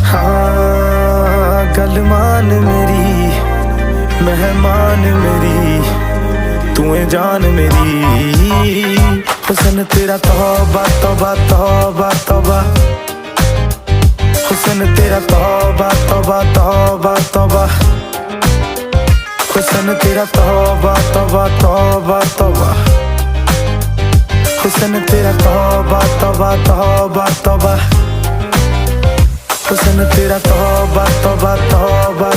हाँ गल मान मेरी, मेहमान मेरी, तू है जान मेरी। हुस्न तेरा तौबा तौबा तौबा तौबा, हुस्न तेरा तौबा तौबा तौबा तौबा, हुस्न तेरा तौबा तौबा तौबा तौबा, हुस्न तेरा तौबा तौबा तौबा तौबा, हुस्न तेरा तौबा तौबा तौबा।